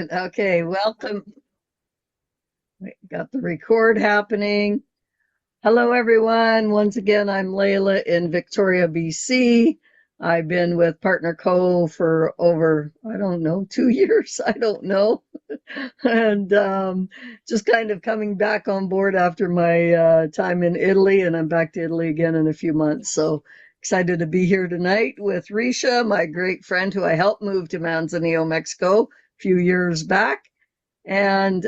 Excellent. Okay, welcome. We got the record happening. Hello, everyone. Once again, I'm Layla in Victoria, BC. I've been with Partner Co for over, I don't know, 2 years. I don't know. And just kind of coming back on board after my time in Italy, and I'm back to Italy again in a few months. So excited to be here tonight with Risha, my great friend who I helped move to Manzanillo, Mexico a few years back. And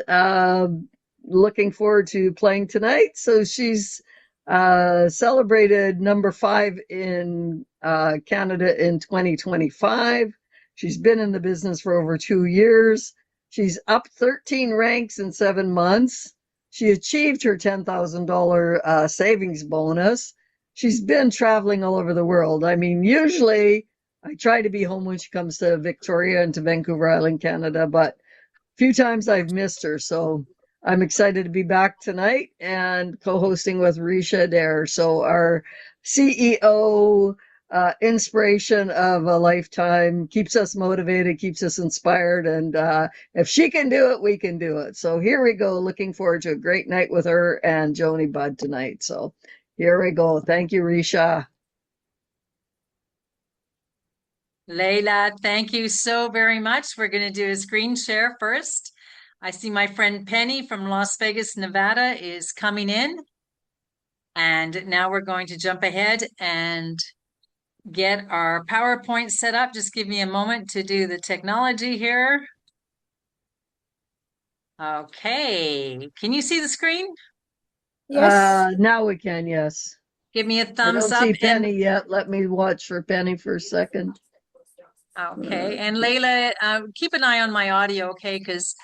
looking forward to playing tonight. So she's celebrated number 5 in Canada in 2025. She's been in the business for over 2 years. She's up 13 ranks in 7 months. She achieved her $10,000 savings bonus. She's been traveling all over the world. I mean, usually I try to be home when she comes to Victoria and to Vancouver Island, Canada, but few times I've missed her, so I'm excited to be back tonight and co-hosting with Risha Dare. So our CEO, inspiration of a lifetime, keeps us motivated, keeps us inspired, and if she can do it, we can do it. So here we go. Looking forward to a great night with her and JONI BUDD tonight. So here we go. Thank you, Risha. Layla, thank you so very much. We're going to do a screen share first. I see my friend Penny from Las Vegas, Nevada is coming in. And now we're going to jump ahead and get our PowerPoint set up. Just give me a moment to do the technology here. Okay. Can you see the screen? Yes. Now we can, yes. Give me a I thumbs don't up. see Penny yet. Let me watch for Penny for a second. Okay. And Layla, keep an eye on my audio, okay? Because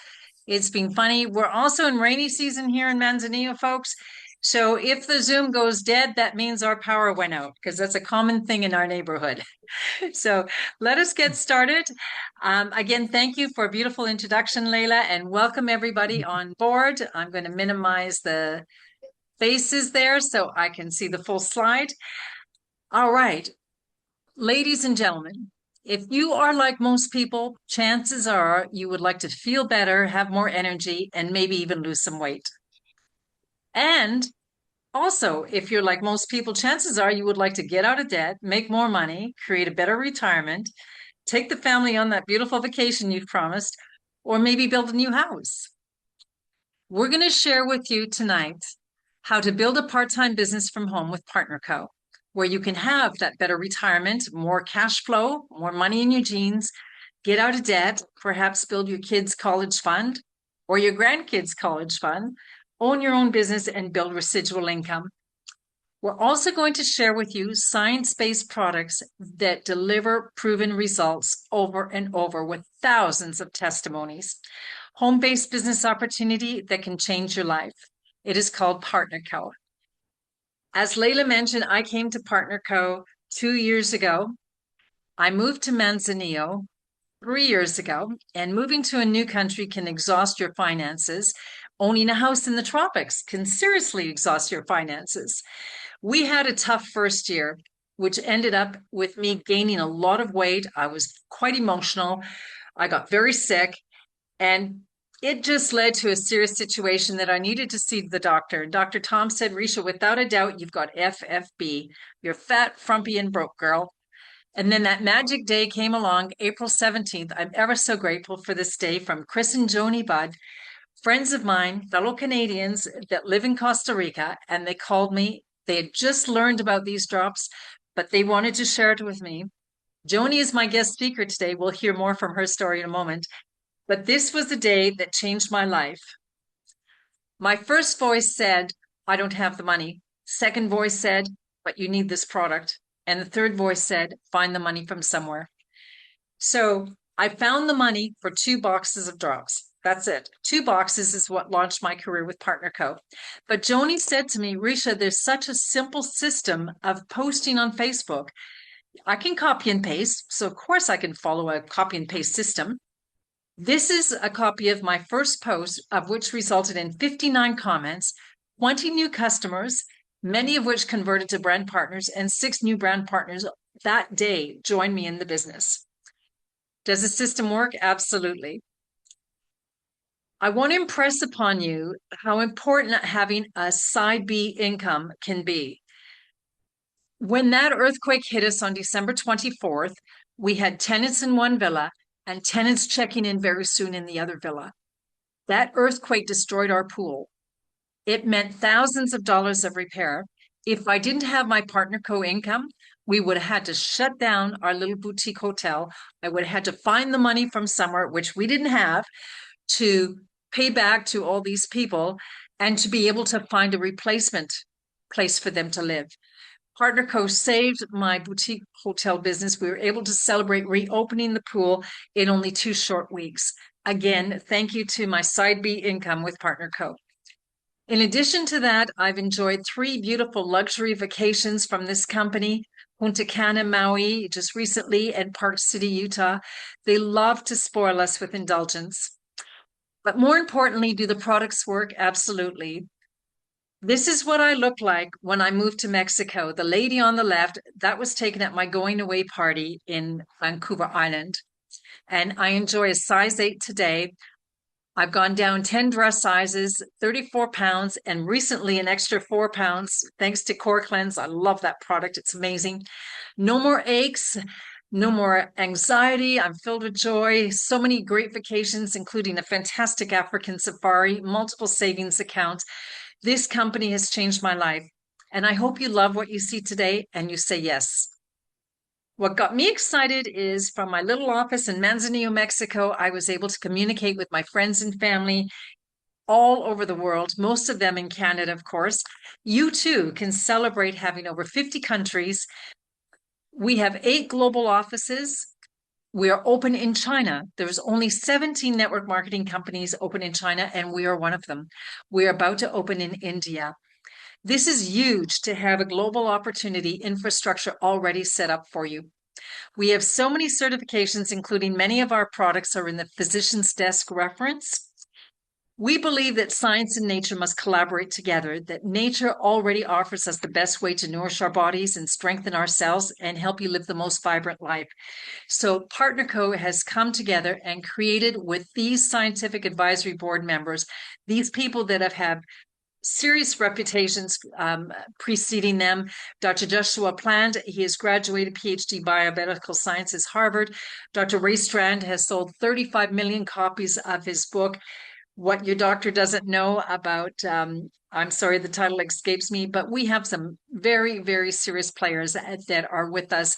it's been funny. We're also in rainy season here in Manzanillo, folks. So if the Zoom goes dead, that means our power went out because that's a common thing in our neighborhood. So let us get started. Again, thank you for a beautiful introduction, Layla, and welcome everybody on board. I'm going to minimize the faces there so I can see the full slide. All right, ladies and gentlemen, if you are like most people, chances are you would like to feel better, have more energy, and maybe even lose some weight. And also, if you're like most people, chances are you would like to get out of debt, make more money, create a better retirement, take the family on that beautiful vacation you've promised, or maybe build a new house. We're going to share with you tonight how to build a part-time business from home with Partner Co, where you can have that better retirement, more cash flow, more money in your jeans, get out of debt, perhaps build your kids' college fund or your grandkids' college fund, own your own business, and build residual income. We're also going to share with you science-based products that deliver proven results over and over with thousands of testimonies. Home-based business opportunity that can change your life. It is called Partner Co. As Layla mentioned, I came to Partner Co 2 years ago. I moved to Manzanillo 3 years ago, and moving to a new country can exhaust your finances. Owning a house in the tropics can seriously exhaust your finances. We had a tough first year, which ended up with me gaining a lot of weight. I was quite emotional. I got very sick, and it just led to a serious situation that I needed to see the doctor. Dr. Tom said, Risha, without a doubt, you've got FFB. You're fat, frumpy, and broke, girl. And then that magic day came along, April 17th. I'm ever so grateful for this day from Chris and JONI BUDD, friends of mine, fellow Canadians that live in Costa Rica, and they called me. They had just learned about these drops, but they wanted to share it with me. JONI is my guest speaker today. We'll hear more from her story in a moment. But this was the day that changed my life. My first voice said, I don't have the money. Second voice said, but you need this product. And the third voice said, find the money from somewhere. So I found the money for 2 boxes of drops. That's it. 2 boxes is what launched my career with Partner Co. But JONI said to me, Risha, there's such a simple system of posting on Facebook. I can copy and paste. So of course I can follow a copy and paste system. This is a copy of my first post, of which resulted in 59 comments, 20 new customers, many of which converted to brand partners, and 6 new brand partners that day joined me in the business. Does the system work? Absolutely. I want to impress upon you how important having a side B income can be. When that earthquake hit us on December 24th, we had tenants in one villa and tenants checking in very soon in the other villa. That earthquake destroyed our pool. It meant thousands of dollars of repair. If I didn't have my partner co-income, we would have had to shut down our little boutique hotel. I would have had to find the money from somewhere, which we didn't have, to pay back to all these people and to be able to find a replacement place for them to live. Partner Co saved my boutique hotel business. We were able to celebrate reopening the pool in only 2 short weeks. Again, thank you to my side B income with Partner Co. In addition to that, I've enjoyed 3 beautiful luxury vacations from this company, Punta Cana, Maui, just recently, and Park City, Utah. They love to spoil us with indulgence. But more importantly, do the products work? Absolutely. This is what I look like when I moved to Mexico. The lady on the left, that was taken at my going away party in Vancouver Island. And I enjoy a size 8 today. I've gone down 10 dress sizes, 34 pounds, and recently an extra 4 pounds thanks to Core Cleanse. I love that product. It's amazing. No more aches, no more anxiety. I'm filled with joy. So many great vacations, including a fantastic African safari, multiple savings accounts. This company has changed my life. And I hope you love what you see today and you say yes. What got me excited is from my little office in Manzanillo, Mexico, I was able to communicate with my friends and family all over the world, most of them in Canada, of course. You too can celebrate having over 50 countries. We have 8 global offices. We are open in China. There's only 17 network marketing companies open in China, and we are one of them. We are about to open in India. This is huge to have a global opportunity infrastructure already set up for you. We have so many certifications, including many of our products are in the physician's desk reference. We believe that science and nature must collaborate together, that nature already offers us the best way to nourish our bodies and strengthen our cells and help you live the most vibrant life. So Partner Co has come together and created with these scientific advisory board members, these people that have had serious reputations preceding them. Dr. Joshua Plant, he has graduated PhD biomedical sciences, Harvard. Dr. Ray Strand has sold 35 million copies of his book, What Your Doctor Doesn't Know About, I'm sorry, the title escapes me, but we have some very, very serious players that are with us,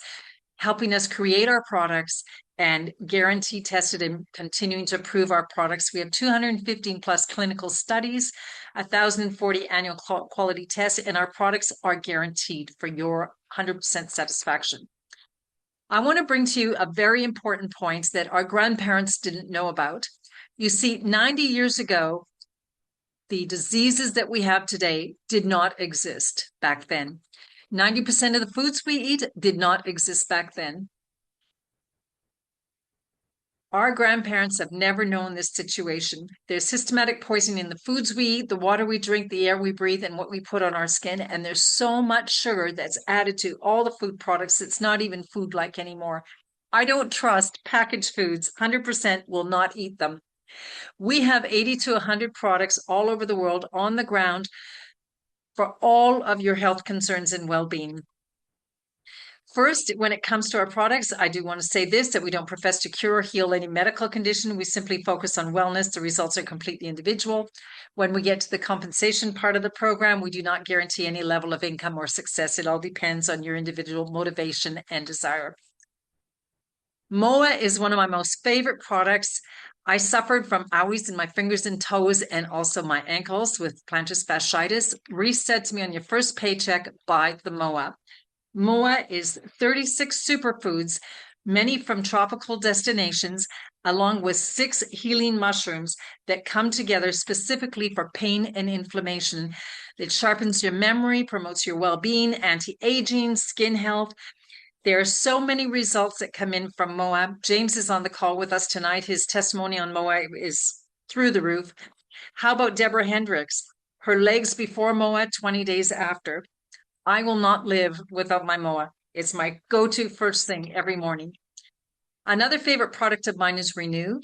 helping us create our products and guarantee tested and continuing to improve our products. We have 215 plus clinical studies, 1,040 annual quality tests, and our products are guaranteed for your 100% satisfaction. I want to bring to you a very important point that our grandparents didn't know about. You see, 90 years ago, the diseases that we have today did not exist back then. 90% of the foods we eat did not exist back then. Our grandparents have never known this situation. There's systematic poisoning in the foods we eat, the water we drink, the air we breathe, and what we put on our skin. And there's so much sugar that's added to all the food products. It's not even food-like anymore. I don't trust packaged foods. 100% will not eat them. We have 80 to 100 products all over the world on the ground for all of your health concerns and well-being. First, when it comes to our products, I do want to say this, that we don't profess to cure or heal any medical condition. We simply focus on wellness. The results are completely individual. When we get to the compensation part of the program, we do not guarantee any level of income or success. It all depends on your individual motivation and desire. MOA is one of my most favorite products. I suffered from owies in my fingers and toes and also my ankles with plantar fasciitis. Reese said to me, on your first paycheck, buy the MOA. MOA is 36 superfoods, many from tropical destinations, along with 6 healing mushrooms that come together specifically for pain and inflammation. It sharpens your memory, promotes your well-being, anti-aging, skin health. There are so many results that come in from MOA. James is on the call with us tonight. His testimony on MOA is through the roof. How about Deborah Hendricks? Her legs before MOA, 20 days after. I will not live without my MOA. It's my go-to first thing every morning. Another favorite product of mine is Renew.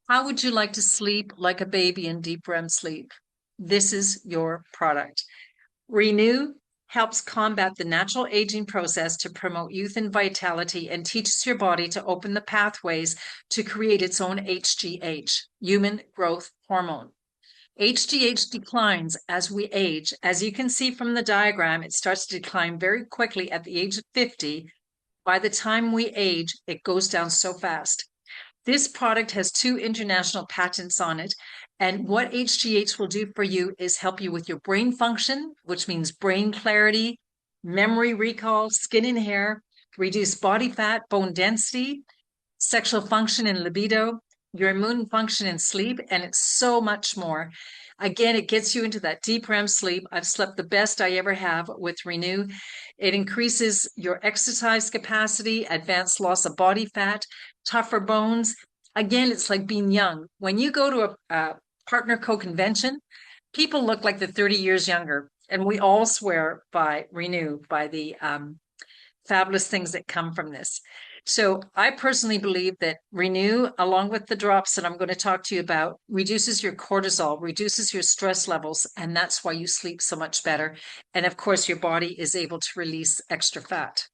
How would you like to sleep like a baby in deep REM sleep? This is your product. Renew helps combat the natural aging process to promote youth and vitality and teaches your body to open the pathways to create its own HGH, human growth hormone. HGH declines as we age. As you can see from the diagram, it starts to decline very quickly at the age of 50. By the time we age, it goes down so fast. This product has 2 international patents on it. And what HGH will do for you is help you with your brain function, which means brain clarity, memory recall, skin and hair, reduce body fat, bone density, sexual function and libido, your immune function and sleep, and it's so much more. Again, it gets you into that deep REM sleep. I've slept the best I ever have with Renew. It increases your exercise capacity, advanced loss of body fat, tougher bones. Again, it's like being young. When you go to a partner co-convention, people look like they're 30 years younger. And we all swear by Renew, by the fabulous things that come from this. So I personally believe that Renew, along with the drops that I'm going to talk to you about, reduces your cortisol, reduces your stress levels, and that's why you sleep so much better. And of course, your body is able to release extra fat.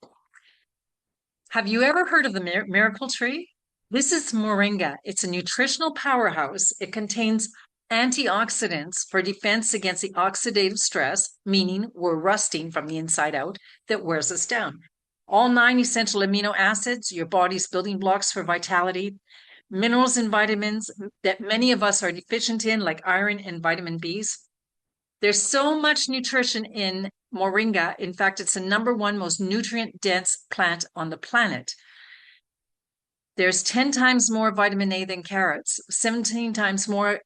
Have you ever heard of the miracle tree? This is moringa. It's a nutritional powerhouse. It contains antioxidants for defense against the oxidative stress, meaning we're rusting from the inside out, that wears us down. All 9 essential amino acids, your body's building blocks for vitality, minerals and vitamins that many of us are deficient in, like iron and vitamin Bs. There's so much nutrition in moringa. In fact, it's the #1 most nutrient-dense plant on the planet. There's 10 times more vitamin A than carrots, 17 times more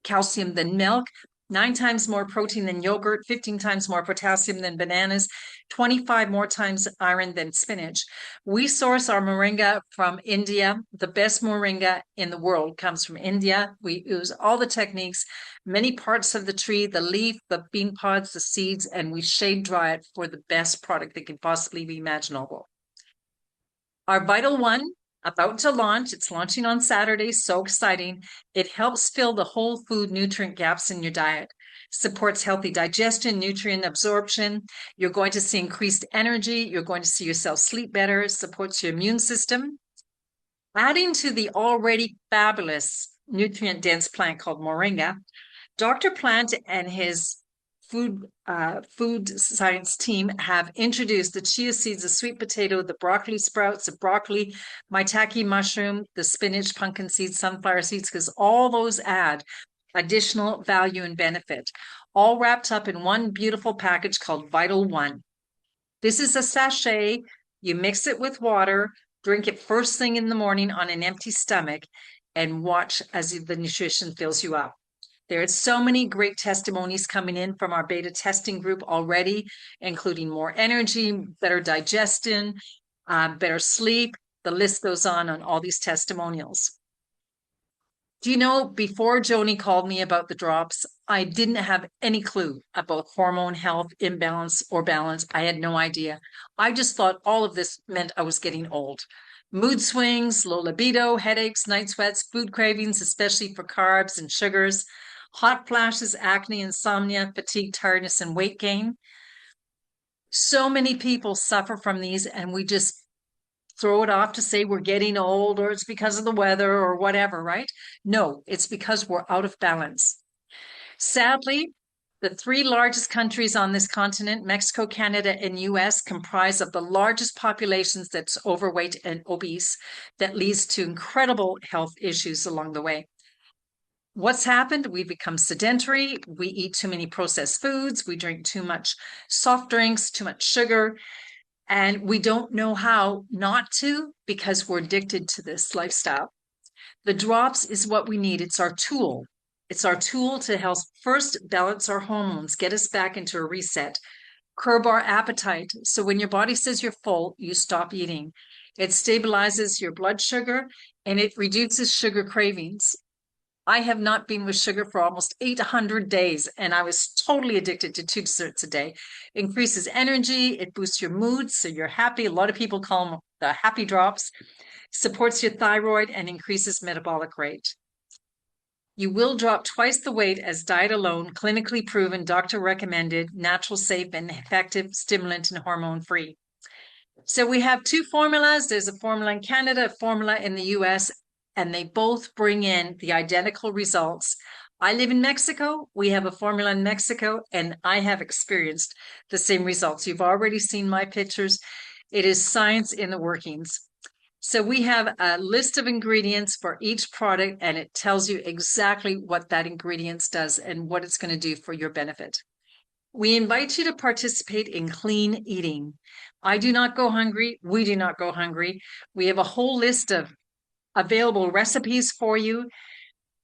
calcium than milk, 9 times more protein than yogurt, 15 times more potassium than bananas, 25 more times iron than spinach. We source our moringa from India. The best moringa in the world comes from India. We use all the techniques, many parts of the tree, the leaf, the bean pods, the seeds, and we shade dry it for the best product that can possibly be imaginable. Our Vital One, about to launch. It's launching on Saturday. So exciting. It helps fill the whole food nutrient gaps in your diet, supports healthy digestion, nutrient absorption. You're going to see increased energy. You're going to see yourself sleep better, supports your immune system. Adding to the already fabulous nutrient dense plant called moringa, Dr. Plant and his food science team have introduced the chia seeds, the sweet potato, the broccoli sprouts, the broccoli, maitake mushroom, the spinach, pumpkin seeds, sunflower seeds, because all those add additional value and benefit, all wrapped up in one beautiful package called Vital One. This is a sachet. You mix it with water, drink it first thing in the morning on an empty stomach, and watch as the nutrition fills you up. There are so many great testimonies coming in from our beta testing group already, including more energy, better digestion, better sleep. The list goes on all these testimonials. Do you know, before JONI called me about the drops, I didn't have any clue about hormone health, imbalance, or balance. I had no idea. I just thought all of this meant I was getting old. Mood swings, low libido, headaches, night sweats, food cravings, especially for carbs and sugars, hot flashes, acne, insomnia, fatigue, tiredness, and weight gain. So many people suffer from these, and we just throw it off to say we're getting old or it's because of the weather or whatever, right? No, it's because we're out of balance. Sadly, the 3 largest countries on this continent, Mexico, Canada, and US, comprise of the largest populations that's overweight and obese, that leads to incredible health issues along the way. What's happened? We've become sedentary. We eat too many processed foods. We drink too much soft drinks, too much sugar, and we don't know how not to because we're addicted to this lifestyle. The drops is what we need. It's our tool. It's our tool to help first balance our hormones, get us back into a reset, curb our appetite. So when your body says you're full, you stop eating. It stabilizes your blood sugar and it reduces sugar cravings. I have not been with sugar for almost 800 days, and I was totally addicted to 2 desserts a day. It increases energy, it boosts your mood, so you're happy. A lot of people call them the happy drops. supports your thyroid, and increases metabolic rate. You will drop twice the weight as diet alone, clinically proven, doctor recommended, natural, safe, and effective stimulant and hormone free. So we have two formulas. There's a formula in Canada, a formula in the US, and they both bring in the identical results. I live in Mexico. We have a formula in Mexico, and I have experienced the same results. You've already seen my pictures. It is science in the workings. So we have a list of ingredients for each product, and it tells you exactly what that ingredient does and what it's going to do for your benefit. We invite you to participate in clean eating. I do not go hungry. We do not go hungry. We have a whole list of available recipes for you.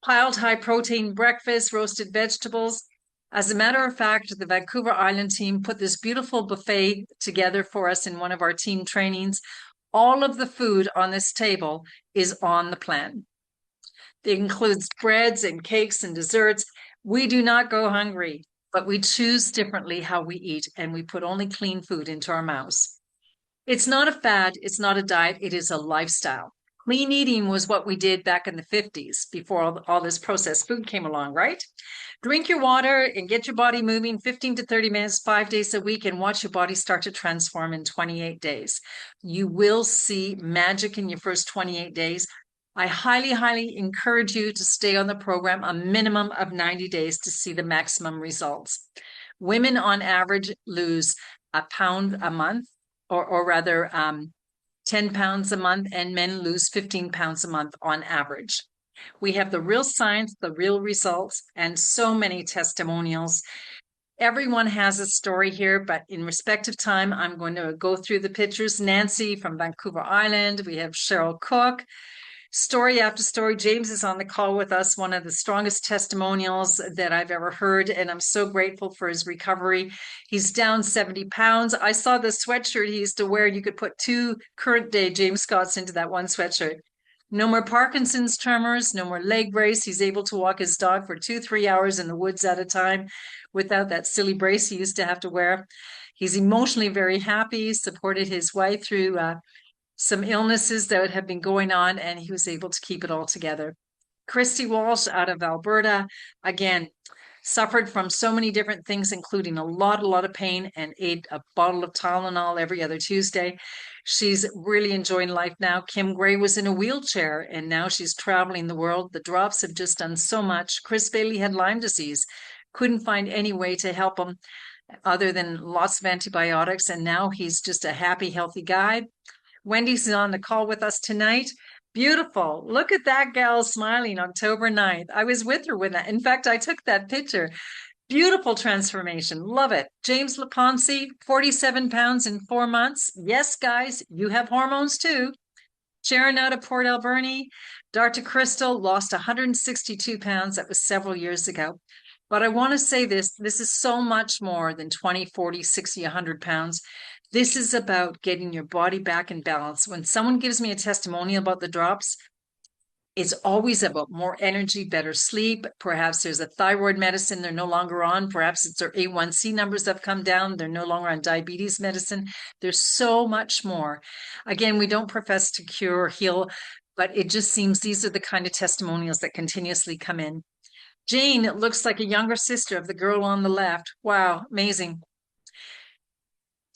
Piled high protein breakfast, roasted vegetables. As a matter of fact, the Vancouver Island team put this beautiful buffet together for us in one of our team trainings. All of the food on this table is on the plan. It includes breads and cakes and desserts. We do not go hungry, but we choose differently how we eat, and we put only clean food into our mouths. It's not a fad. It's not a diet. It is a lifestyle. Clean eating was what we did back in the 50s before all this processed food came along, right? Drink your water and get your body moving 15 to 30 minutes, 5 days a week, and watch your body start to transform in 28 days. You will see magic in your first 28 days. I highly, highly encourage you to stay on the program a minimum of 90 days to see the maximum results. Women on average lose a pound a month, or rather 10 pounds a month, and men lose 15 pounds a month on average. We have the real science, the real results, and so many testimonials. Everyone has a story here, but in respect of time, I'm going to go through the pictures. Nancy from Vancouver Island. We have Cheryl Cook. Story after story. James is on the call with us, one of the strongest testimonials that I've ever heard, and I'm so grateful for his recovery. He's down 70 pounds. I saw the sweatshirt he used to wear. You could put 2 current day James Scotts into that one sweatshirt. No more Parkinson's tremors, no more leg brace. He's able to walk his dog for 2-3 hours in the woods at a time without that silly brace he used to have to wear. He's emotionally very happy, supported his wife through some illnesses that have been going on, and he was able to keep it all together. Christy Walsh out of Alberta, again, suffered from so many different things, including a lot of pain, and ate a bottle of Tylenol every other Tuesday. She's really enjoying life now. Kim Gray was in a wheelchair, and now she's traveling the world. The drops have just done so much. Chris Bailey had Lyme disease, couldn't find any way to help him other than lots of antibiotics, and now he's just a happy, healthy guy. Wendy's on the call with us tonight. Beautiful. Look at that gal smiling October 9th. I was with her when that. In fact, I took that picture. Beautiful transformation. Love it. James Laponce, 47 pounds in 4 months. Yes, guys, you have hormones too. Sharon out of Port Alberni. Dr. Crystal lost 162 pounds. That was several years ago. But I want to say this is so much more than 20, 40, 60, 100 pounds. This is about getting your body back in balance. When someone gives me a testimonial about the drops, it's always about more energy, better sleep. Perhaps there's a thyroid medicine they're no longer on. Perhaps it's their A1C numbers have come down. They're no longer on diabetes medicine. There's so much more. Again, we don't profess to cure or heal, but it just seems these are the kind of testimonials that continuously come in. Jane, it looks like a younger sister of the girl on the left. Wow, amazing.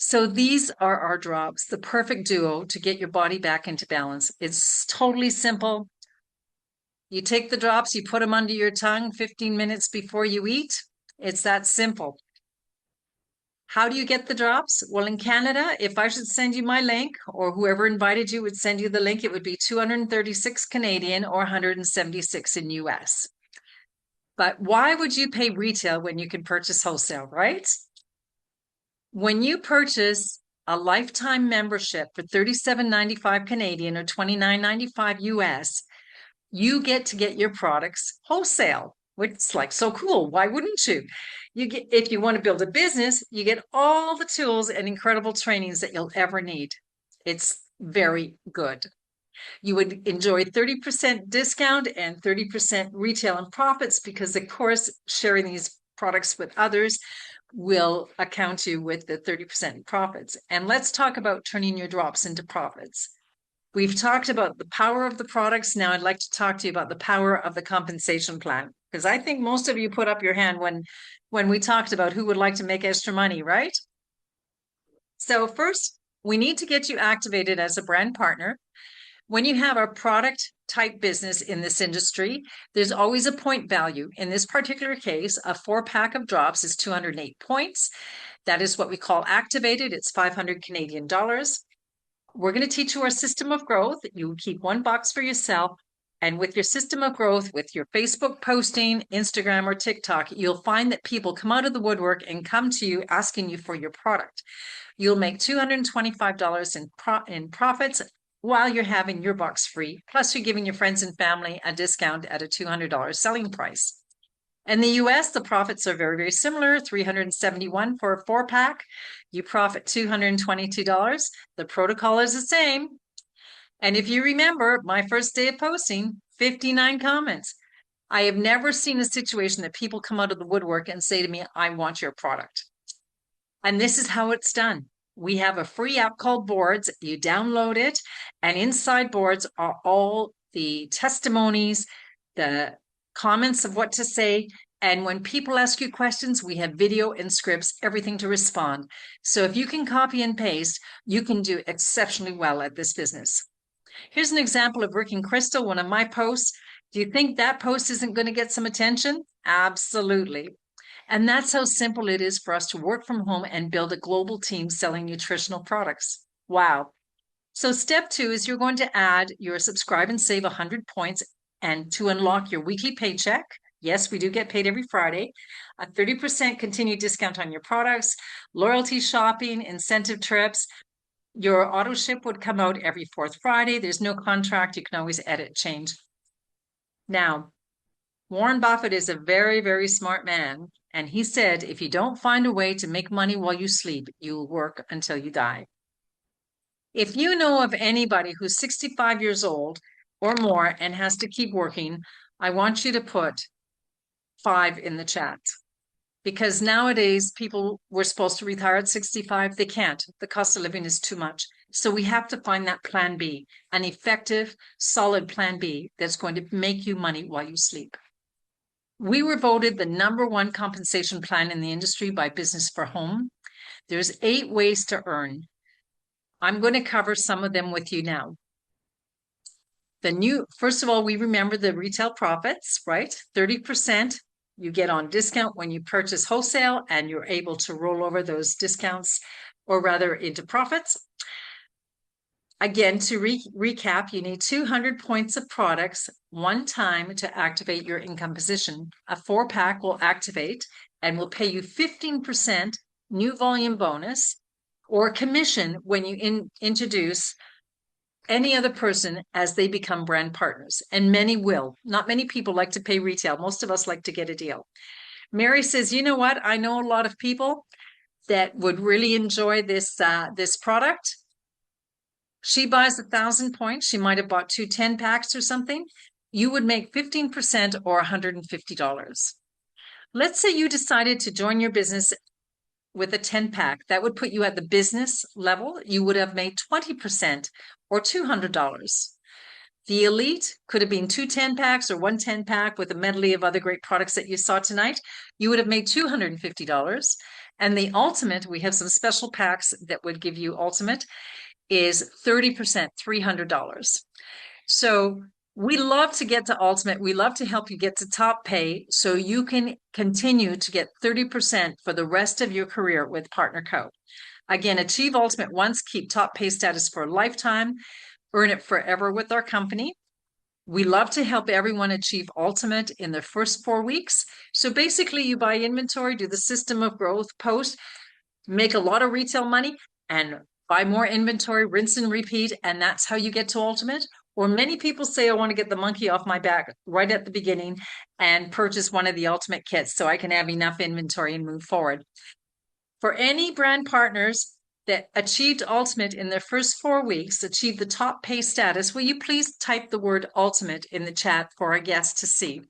So these are our drops, the perfect duo to get your body back into balance. It's totally simple. You take the drops, you put them under your tongue 15 minutes before you eat. It's that simple. How do you get the drops? Well, in Canada, if I should send you my link, or whoever invited you would send you the link, it would be 236 Canadian or 176 in US. But why would you pay retail when you can purchase wholesale, right? When you purchase a lifetime membership for $37.95 Canadian or $29.95 US, you get to get your products wholesale, which is like so cool. Why wouldn't you? If you want to build a business, you get all the tools and incredible trainings that you'll ever need. It's very good. You would enjoy 30% discount and 30% retail and profits because, of course, sharing these products with others will account you with the 30% profits. And let's talk about turning your drops into profits. We've talked about the power of the products. Now I'd like to talk to you about the power of the compensation plan, because I think most of you put up your hand when we talked about who would like to make extra money, right? So first, we need to get you activated as a brand partner. When you have a product type business in this industry, there's always a point value. In this particular case, a 4-pack of drops is 208 points. That is what we call activated. It's 500 Canadian dollars. We're going to teach you our system of growth. You keep one box for yourself. And with your system of growth, with your Facebook posting, Instagram, or TikTok, you'll find that people come out of the woodwork and come to you asking you for your product. You'll make $225 in profits while you're having your box free. Plus, you're giving your friends and family a discount at a $200 selling price. In the US, the profits are very, very similar, $371 for a 4-pack. You profit $222. The protocol is the same. And if you remember my first day of posting, 59 comments. I have never seen a situation that people come out of the woodwork and say to me, I want your product. And this is how it's done. We have a free app called Boards. You download it, and inside Boards are all the testimonies, the comments of what to say. And when people ask you questions, we have video and scripts, everything to respond. So if you can copy and paste, you can do exceptionally well at this business. Here's an example of Working Crystal, one of my posts. Do you think that post isn't going to get some attention? Absolutely. And that's how simple it is for us to work from home and build a global team selling nutritional products. Wow. So step 2 is you're going to add your subscribe and save 100 points and to unlock your weekly paycheck. Yes, we do get paid every Friday. A 30% continued discount on your products, loyalty shopping, incentive trips. Your auto ship would come out every 4th Friday. There's no contract. You can always edit, change. Now, Warren Buffett is a very, very smart man. And he said, if you don't find a way to make money while you sleep, you'll work until you die. If you know of anybody who's 65 years old or more and has to keep working, I want you to put 5 in the chat. Because nowadays people were supposed to retire at 65. They can't. The cost of living is too much. So we have to find that plan B, an effective, solid plan B that's going to make you money while you sleep. We were voted the #1 compensation plan in the industry by Business for Home. There's 8 ways to earn. I'm going to cover some of them with you now. First of all, we remember the retail profits, right? 30% you get on discount when you purchase wholesale, and you're able to roll over those discounts, or rather into profits. Again, to recap, you need 200 points of products one time to activate your income position. A 4-pack will activate and will pay you 15% new volume bonus or commission when you introduce any other person as they become brand partners. And many will. Not many people like to pay retail. Most of us like to get a deal. Mary says, you know what? I know a lot of people that would really enjoy this product. She buys 1,000 points. She might have bought 2 10-packs or something. You would make 15% or $150. Let's say you decided to join your business with a 10-pack. That would put you at the business level. You would have made 20% or $200. The elite could have been 2 10-packs or 1 10-pack with a medley of other great products that you saw tonight. You would have made $250. And the ultimate, we have some special packs that would give you ultimate, is 30%, $300. So we love to get to ultimate. We love to help you get to top pay so you can continue to get 30% for the rest of your career with Partner Co. Again, achieve ultimate once, keep top pay status for a lifetime, earn it forever with our company. We love to help everyone achieve ultimate in their first 4 weeks. So basically you buy inventory, do the system of growth, post, make a lot of retail money, and buy more inventory, rinse and repeat, and that's how you get to ultimate. Or many people say, I want to get the monkey off my back right at the beginning and purchase one of the ultimate kits so I can have enough inventory and move forward. For any brand partners that achieved ultimate in their first 4 weeks, achieve the top pay status, will you please type the word ultimate in the chat for our guests to see?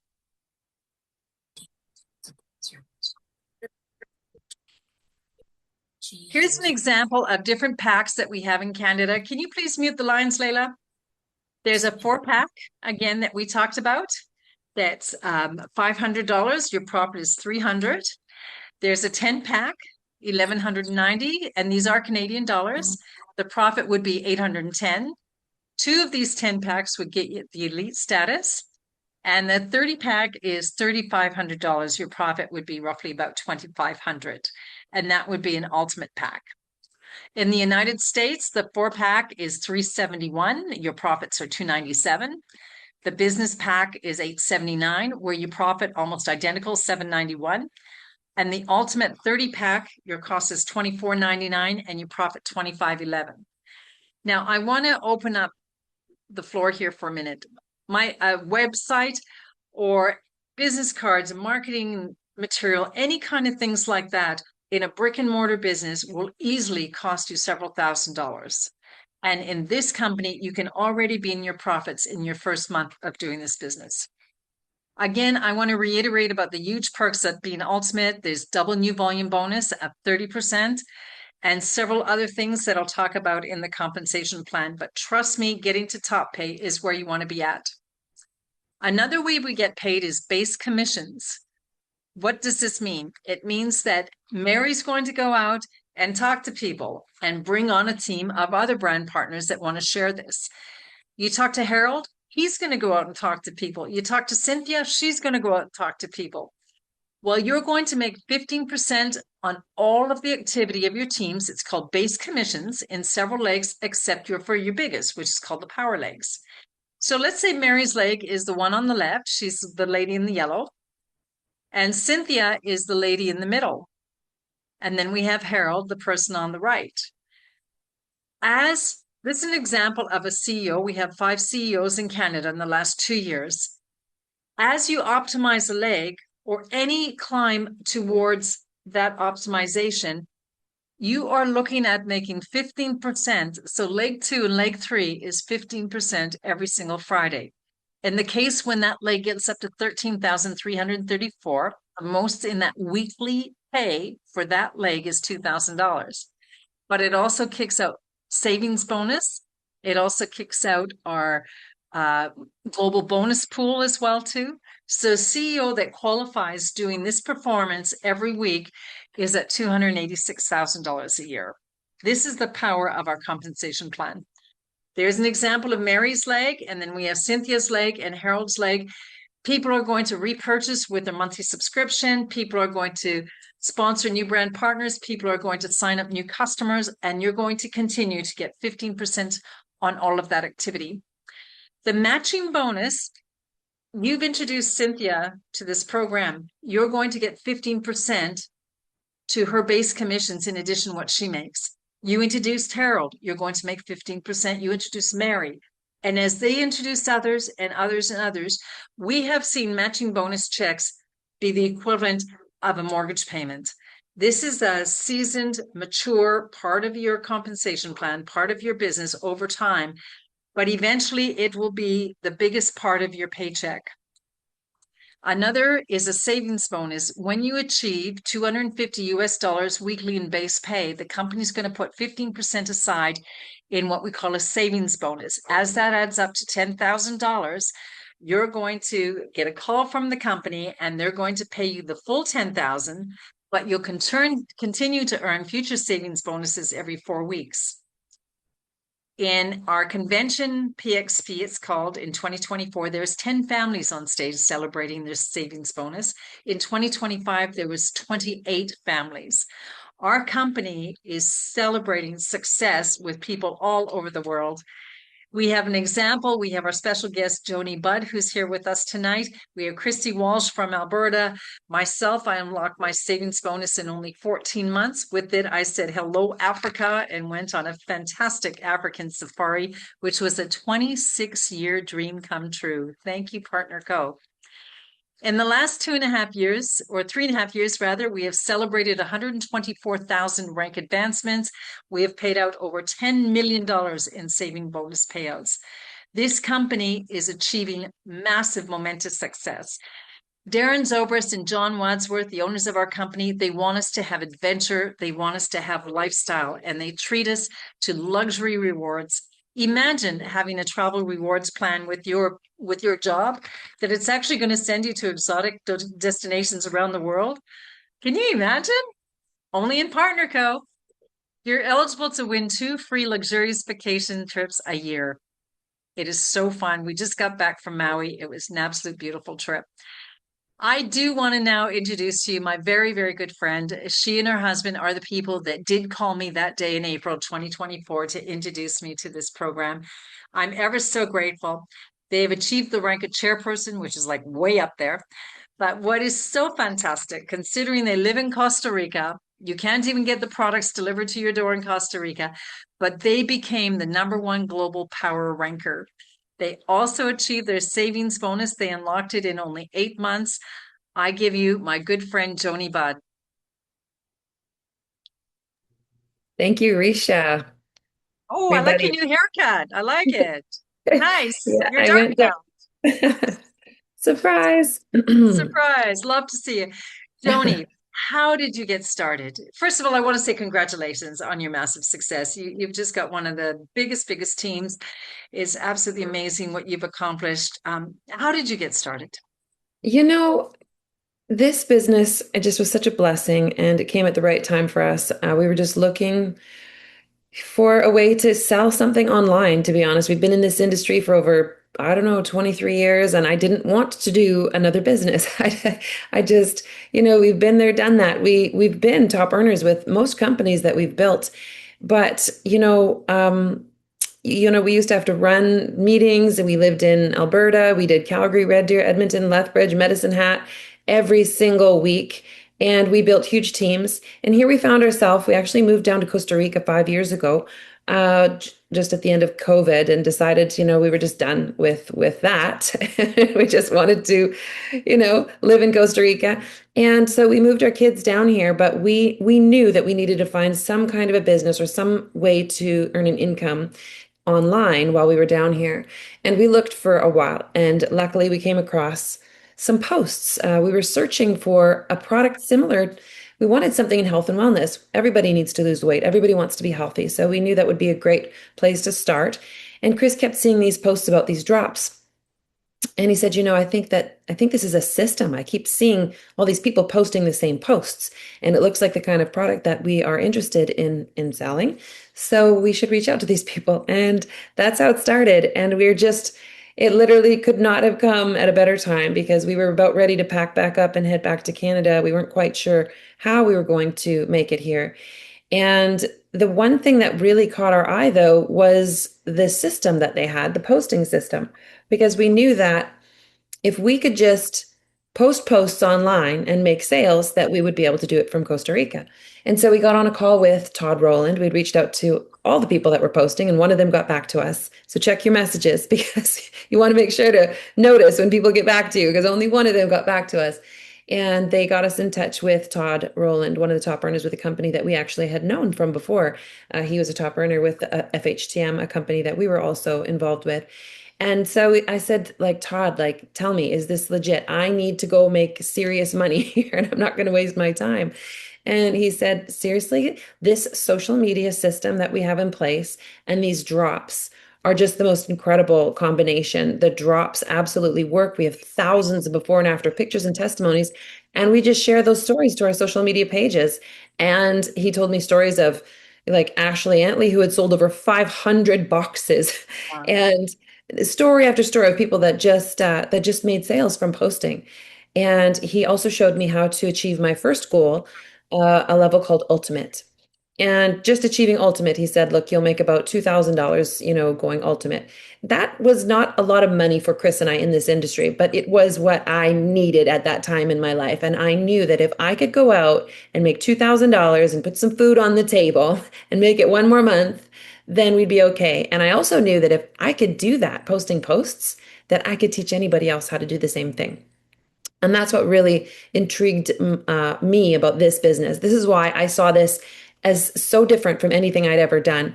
Here's an example of different packs that we have in Canada. Can you please mute the lines, Layla? There's a 4-pack, again, that we talked about. That's $500. Your profit is $300. There's a 10-pack, $1,190, and these are Canadian dollars. The profit would be $810. 2 of these 10 packs would get you the elite status. And the 30-pack is $3,500. Your profit would be roughly about $2,500. And that would be an ultimate pack. In the United States, the 4-pack is $371. Your profits are $297. The business pack is $879, where you profit almost identical, $791. And the ultimate 30-pack, your cost is $24.99 and you profit $25.11. Now, I want to open up the floor here for a minute. My website or business cards, marketing material, any kind of things like that in a brick and mortar business will easily cost you several $1,000s. And in this company, you can already be in your profits in your first month of doing this business. Again, I want to reiterate about the huge perks of being ultimate. There's double new volume bonus of 30% and several other things that I'll talk about in the compensation plan. But trust me, getting to top pay is where you want to be at. Another way we get paid is base commissions. What does this mean? It means that Mary's going to go out and talk to people and bring on a team of other brand partners that want to share this. You talk to Harold, he's going to go out and talk to people. You talk to Cynthia, she's going to go out and talk to people. Well, you're going to make 15% on all of the activity of your teams. It's called base commissions in several legs, except for your biggest, which is called the power legs. So let's say Mary's leg is the one on the left. She's the lady in the yellow. And Cynthia is the lady in the middle. And then we have Harold, the person on the right. As this is an example of a CEO. We have 5 CEOs in Canada in the last 2 years. As you optimize a leg or any climb towards that optimization, you are looking at making 15%. So leg 2 and leg 3 is 15% every single Friday. In the case when that leg gets up to 13,334, most in that weekly pay for that leg is $2,000. But it also kicks out savings bonus. It also kicks out our global bonus pool as well too. So CEO that qualifies doing this performance every week is at $286,000 a year. This is the power of our compensation plan. There's an example of Mary's leg, and then we have Cynthia's leg and Harold's leg. People are going to repurchase with their monthly subscription. People are going to sponsor new brand partners. People are going to sign up new customers, and you're going to continue to get 15% on all of that activity. The matching bonus, you've introduced Cynthia to this program. You're going to get 15% to her base commissions in addition to what she makes. You introduced Harold, you're going to make 15%. You introduced Mary. And as they introduce others and others and others, we have seen matching bonus checks be the equivalent of a mortgage payment. This is a seasoned, mature part of your compensation plan, part of your business over time, but eventually it will be the biggest part of your paycheck. Another is a savings bonus. When you achieve $250 weekly in base pay, the company's going to put 15% aside in what we call a savings bonus. As that adds up to $10,000, you're going to get a call from the company and they're going to pay you the full $10,000, but you'll continue to earn future savings bonuses every 4 weeks. In our convention, PXP, it's called, in 2024, there's 10 families on stage celebrating their savings bonus. In 2025, there was 28 families. Our company is celebrating success with people all over the world. We have an example. We have our special guest, JONI BUDD, who's here with us tonight. We have Christy Walsh from Alberta. Myself, I unlocked my savings bonus in only 14 months. With it, I said, hello, Africa, and went on a fantastic African safari, which was a 26-year dream come true. Thank you, Partner Co. In the last 2.5 years, or 3.5 years rather, we have celebrated 124,000 rank advancements. We have paid out over $10 million in saving bonus payouts. This company is achieving massive momentous success. Darren Zobrist and John Wadsworth, the owners of our company, they want us to have adventure. They want us to have lifestyle, and they treat us to luxury rewards imagine having a travel rewards plan with your job that it's actually going to send you to exotic destinations around the world. Can you imagine? Only in Partner Co. You're eligible to win 2 free luxurious vacation trips a year. It is so fun. We just got back from Maui. It was an absolute beautiful trip. I do want to now introduce to you my very, very good friend. She and her husband are the people that did call me that day in April 2024 to introduce me to this program. I'm ever so grateful. They've achieved the rank of chairperson, which is like way up there. But what is so fantastic, considering they live in Costa Rica, you can't even get the products delivered to your door in Costa Rica, but they became the #1 global power ranker. They also achieved their savings bonus. They unlocked it in only 8 months. I give you my good friend, JONI BUDD. Thank you, Risha. Oh, I like your Everybody. new haircut. I like it. Nice. Yeah, You're I dark went now. to surprise. Surprise. Love to see you. JONI, how did you get started? First of all, I want to say congratulations on your massive success. You've just got one of the biggest teams. It's absolutely amazing what you've accomplished. How did you get started? You know, this business, it just was such a blessing and it came at the right time for us. We were just looking for a way to sell something online, to be honest. We've been in this industry for over, I don't know, 23 years, and I didn't want to do another business. I just, we've been there, done that. We've been top earners with most companies that we've built. But, we used to have to run meetings and we lived in Alberta. We did Calgary, Red Deer, Edmonton, Lethbridge, Medicine Hat every single week. And we built huge teams. And here we found ourselves. We actually moved down to Costa Rica 5 years ago, just at the end of COVID, and decided, we were just done with that. We just wanted to, live in Costa Rica. And so we moved our kids down here, but we knew that we needed to find some kind of a business or some way to earn an income online while we were down here. And we looked for a while, and luckily we came across some posts. We were searching for a product similar. We wanted something in health and wellness. Everybody needs to lose weight. Everybody wants to be healthy. So we knew that would be a great place to start. And Chris kept seeing these posts about these drops. And he said, I think this is a system. I keep seeing all these people posting the same posts, and it looks like the kind of product that we are interested in selling. So we should reach out to these people. And that's how it started. And it literally could not have come at a better time because we were about ready to pack back up and head back to Canada. We weren't quite sure how we were going to make it here. And the one thing that really caught our eye, though, was the system that they had, the posting system, because we knew that if we could just post posts online and make sales, that we would be able to do it from Costa Rica. And so we got on a call with Todd Rowland. We'd reached out to all the people that were posting, and one of them got back to us. So check your messages because you want to make sure to notice when people get back to you, because only one of them got back to us. And they got us in touch with Todd Rowland, one of the top earners with a company that we actually had known from before. He was a top earner with FHTM, a company that we were also involved with. And so I said, Todd, tell me, is this legit? I need to go make serious money here and I'm not going to waste my time. And he said, seriously, this social media system that we have in place and these drops are just the most incredible combination. The drops absolutely work. We have thousands of before and after pictures and testimonies, and we just share those stories to our social media pages. And he told me stories of Ashley Antley, who had sold over 500 boxes, Wow. and story after story of people that just made sales from posting. And he also showed me how to achieve my first goal, a level called Ultimate. And just achieving Ultimate, he said, look, you'll make about $2,000, going Ultimate. That was not a lot of money for Chris and I in this industry, but it was what I needed at that time in my life. And I knew that if I could go out and make $2,000 and put some food on the table and make it one more month, then we'd be okay. And I also knew that if I could do that, posting posts, that I could teach anybody else how to do the same thing. And that's what really intrigued me about this business. This is why I saw this as so different from anything I'd ever done.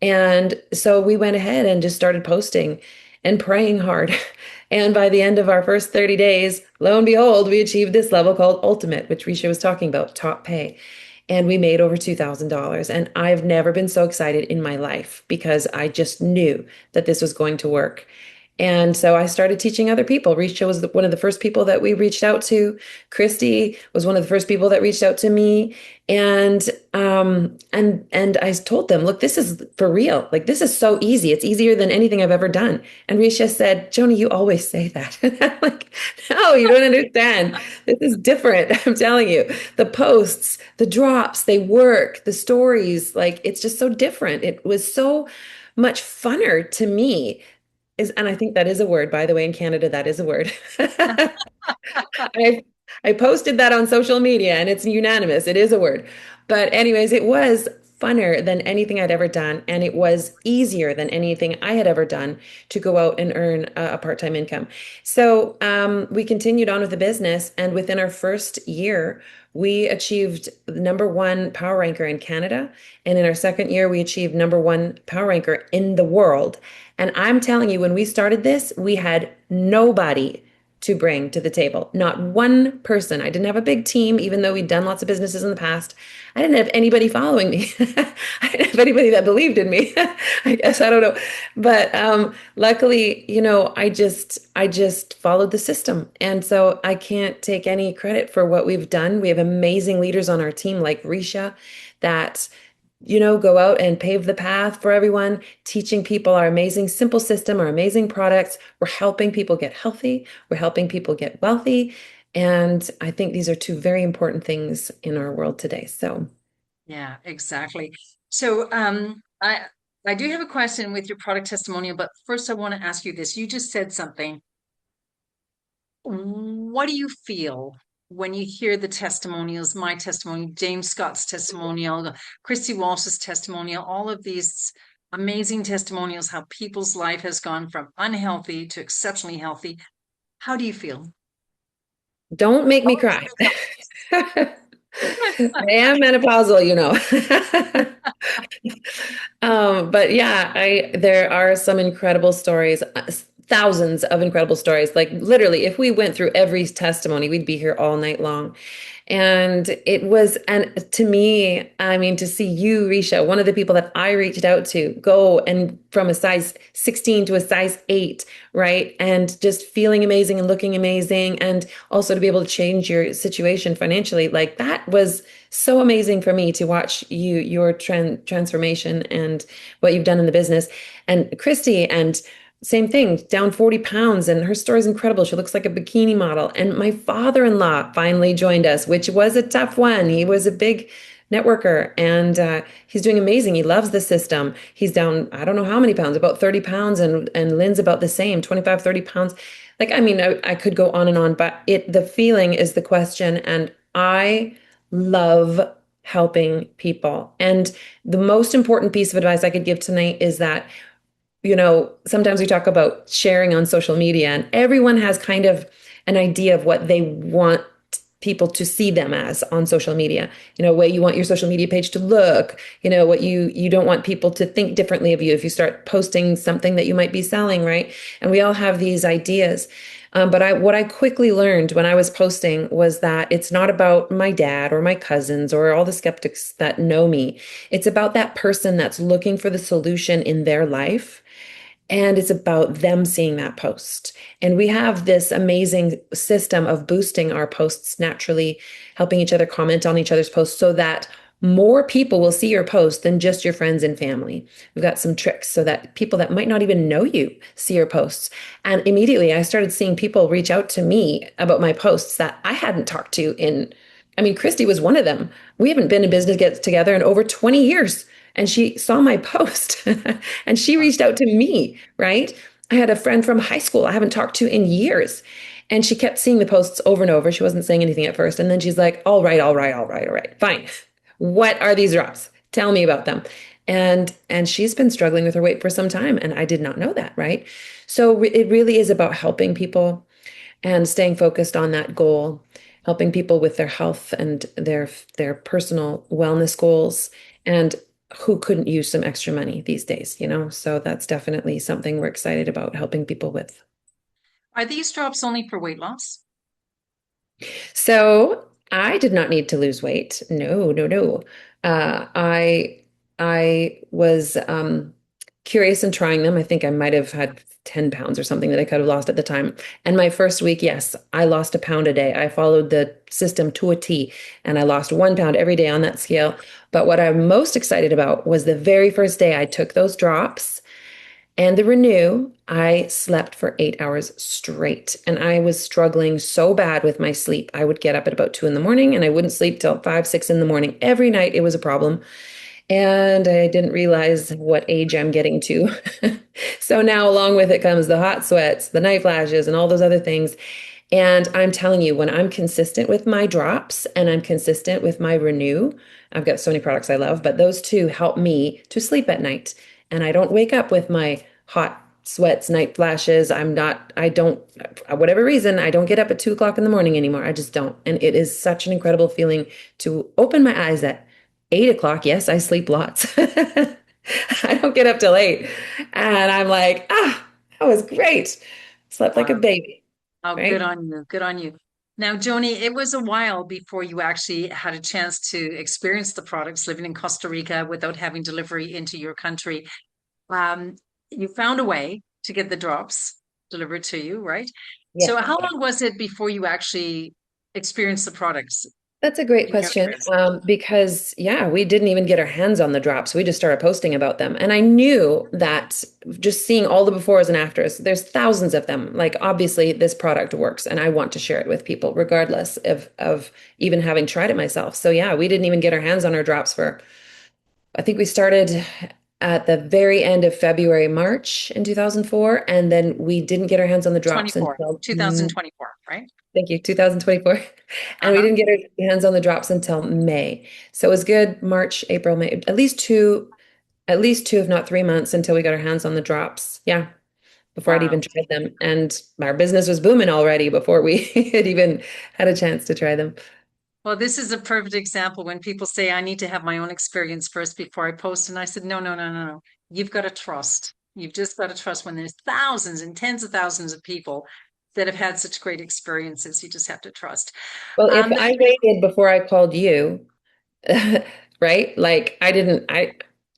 And so we went ahead and just started posting and praying hard. And by the end of our first 30 days, lo and behold, we achieved this level called Ultimate, which Risha was talking about, top pay. and we made over $2,000. And I've never been so excited in my life because I just knew that this was going to work. And so I started teaching other people. Risha was one of the first people that we reached out to. Christy was one of the first people that reached out to me. And I told them, look, this is for real. Like, this is so easy. It's easier than anything I've ever done. And Risha said, Joni, you always say that. I'm like, no, you don't understand. This is different. I'm telling you, the posts, the drops, they work, the stories, like, it's just so different. It was so much funner to me and I think that is a word, by the way, in Canada, that is a word. I I posted that on social media and it's unanimous. It is a word. But anyways, it was funner than anything I'd ever done, and it was easier than anything I had ever done to go out and earn a part-time income. So we continued on with the business, and within our first year, we achieved number one power ranker in Canada. And in our second year, we achieved number one power ranker in the world. And I'm telling you, when we started this, we had nobody to bring to the table. Not one person. I didn't have a big team, even though we'd done lots of businesses in the past. I didn't have anybody following me. I didn't have anybody that believed in me. I guess I don't know. But luckily, I just followed the system. And so I can't take any credit for what we've done. We have amazing leaders on our team like Risha that go out and pave the path for everyone, teaching people our amazing simple system, our amazing products. We're helping people get healthy. We're helping people get wealthy. And I think these are two very important things in our world today. So, Yeah, exactly. So I do have a question with your product testimonial, but first I want to ask you this. You just said something. What do you feel when you hear the testimonials, my testimonial, James Scott's testimonial, Christy Walsh's testimonial, all of these amazing testimonials, how people's life has gone from unhealthy to exceptionally healthy? How do you feel? don't make me cry. I am menopausal, but yeah, there are some incredible stories, thousands of incredible stories. Like literally, if we went through every testimony, we'd be here all night long. And to me, I mean, to see you, Risha, one of the people that I reached out to, go and from a size 16 to a size 8, right? And just feeling amazing and looking amazing, and also to be able to change your situation financially, like that was so amazing for me to watch your transformation and what you've done in the business. And Christy, and same thing, down 40 pounds, and her story is incredible. She looks like a bikini model. And my father-in-law finally joined us, which was a tough one. He was a big networker, and he's doing amazing. He loves the system. He's down, I don't know how many pounds, about 30 pounds, and Lynn's about the same, 25, 30 pounds. Like, I mean, I could go on and on, but the feeling is the question. And I love helping people. And the most important piece of advice I could give tonight is that sometimes we talk about sharing on social media, and everyone has kind of an idea of what they want people to see them as on social media. What you want your social media page to look, what you don't want people to think differently of you if you start posting something that you might be selling, right? And we all have these ideas. But what I quickly learned when I was posting was that it's not about my dad or my cousins or all the skeptics that know me. It's about that person that's looking for the solution in their life. And it's about them seeing that post. And we have this amazing system of boosting our posts naturally, helping each other comment on each other's posts so that more people will see your post than just your friends and family. We've got some tricks so that people that might not even know you see your posts. And immediately I started seeing people reach out to me about my posts that I hadn't talked to I mean, Christy was one of them. We haven't been in business together in over 20 years. And she saw my post and she reached out to me, right? I had a friend from high school I haven't talked to in years. And she kept seeing the posts over and over. She wasn't saying anything at first. And then she's like, all right, all right, all right, all right, fine. What are these drops? Tell me about them. And she's been struggling with her weight for some time. And I did not know that, right? So it really is about helping people and staying focused on that goal, helping people with their health and their personal wellness goals. And who couldn't use some extra money these days, So that's definitely something we're excited about helping people with. Are these drops only for weight loss? So I did not need to lose weight. No, no, no. I was curious in trying them. I think I might have had 10 pounds or something that I could have lost at the time. And my first week, yes, I lost a pound a day. I followed the system to a T, and I lost 1 pound every day on that scale. But what I'm most excited about was the very first day I took those drops. And the Renew, I slept for 8 hours straight. And I was struggling so bad with my sleep. I would get up at about 2 in the morning and I wouldn't sleep till 5, 6 in the morning. Every night it was a problem. And I didn't realize what age I'm getting to. So now, along with it comes the hot sweats, the night flashes, and all those other things. And I'm telling you, when I'm consistent with my drops and I'm consistent with my Renew, I've got so many products I love, but those two help me to sleep at night. And I don't wake up with my hot sweats, night flashes. I don't, whatever reason, I don't get up at 2 o'clock in the morning anymore. I just don't. And it is such an incredible feeling to open my eyes at 8 o'clock. Yes, I sleep lots. I don't get up till 8. And I'm like, that was great. Slept like a Wow. baby, Oh, good right? on you. Good on you. Now, Joni, it was a while before you actually had a chance to experience the products living in Costa Rica without having delivery into your country. Um, you found a way to get the drops delivered to you, right? Yes. So how long was it before you actually experienced the products That's a great in your question. areas? Because yeah, we didn't even get our hands on the drops. We just started posting about them. And I knew that just seeing all the befores and afters, there's thousands of them. Like obviously this product works and I want to share it with people, regardless of even having tried it myself. So yeah, we didn't even get our hands on our drops for, I think we started at the very end of February, March in 2004. And then we didn't get our hands on the drops 24, until 2024, right? thank you, 2024. And we Uh-huh. didn't get our hands on the drops until May. So it was good March, April, May, at least two, if not 3 months until we got our hands on the drops. Yeah, before I'd even Wow. tried them. And our business was booming already before we had even had a chance to try them. Well, this is a perfect example when people say, I need to have my own experience first before I post. And I said, no, no, no, no, no. You've got to trust. You've just got to trust when there's thousands and tens of thousands of people that have had such great experiences. You just have to trust. Well, if Um, I waited before I called you, right? Like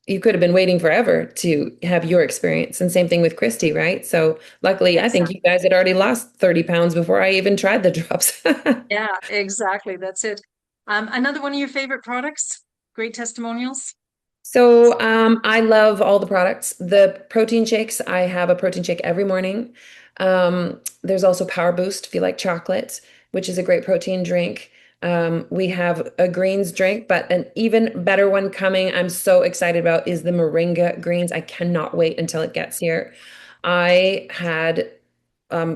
you could have been waiting forever to have your experience. And same thing with Christy, right? So luckily, I think you exactly. guys had already lost 30 pounds before I even tried the drops. Yeah, exactly. That's it. Another one of your favorite products? Great testimonials? So I love all the products. The protein shakes, I have a protein shake every morning. There's also Power Boost if you like chocolate, which is a great protein drink. We have a greens drink, but an even better one coming, I'm so excited about, is the Moringa greens. I cannot wait until it gets here. I had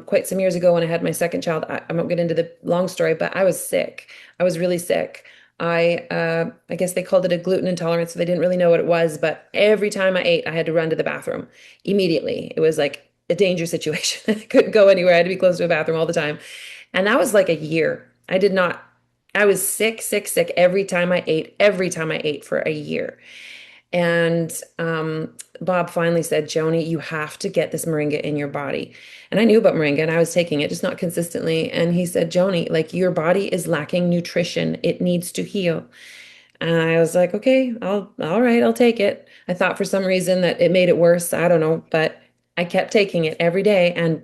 quite some years ago when I had my second child. I won't get into the long story, but I was sick. I was really sick. I guess they called it a gluten intolerance, so they didn't really know what it was. But every time I ate, I had to run to the bathroom immediately. It was like a danger situation. I couldn't go anywhere. I had to be close to a bathroom all the time. And that was like a year. I did not, I was sick, sick, sick every time I ate for a year. And Bob finally said, Joni, you have to get this moringa in your body. And I knew about moringa and I was taking it, just not consistently. And he said, Joni, like your body is lacking nutrition. It needs to heal. And I was like, okay, all right, I'll take it. I thought for some reason that it made it worse. I don't know, but I kept taking it every day. And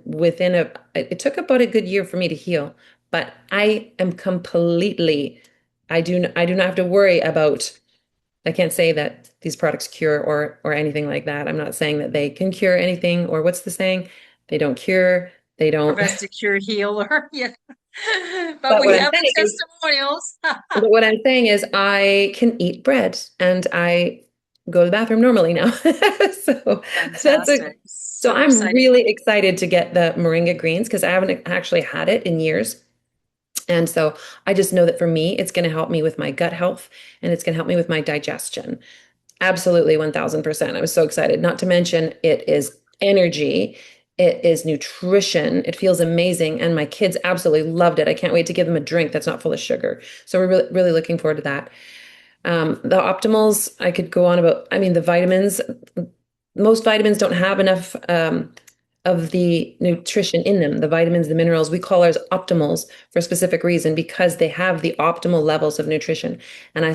it took about a good year for me to heal. But I am completely, I do not have to worry about, I can't say that these products cure or anything like that. I'm not saying that they can cure anything, or what's the saying? They don't cure, they don't. Profess to cure, heal, or yeah. But But we what I'm have the saying is, testimonials. but what I'm saying is I can eat bread and I go to the bathroom normally now. So that's a Fantastic. so So I'm exciting. really excited to get the moringa greens because I haven't actually had it in years. And so I just know that for me, it's going to help me with my gut health and it's going to help me with my digestion. Absolutely, 1000%. I was so excited. Not to mention, it is energy, it is nutrition, it feels amazing. And my kids absolutely loved it. I can't wait to give them a drink that's not full of sugar. So we're really, really looking forward to that. The optimals, I could go on about, I mean, the vitamins, most vitamins don't have enough of the nutrition in them, the vitamins, the minerals. We call ours optimals for a specific reason because they have the optimal levels of nutrition. And I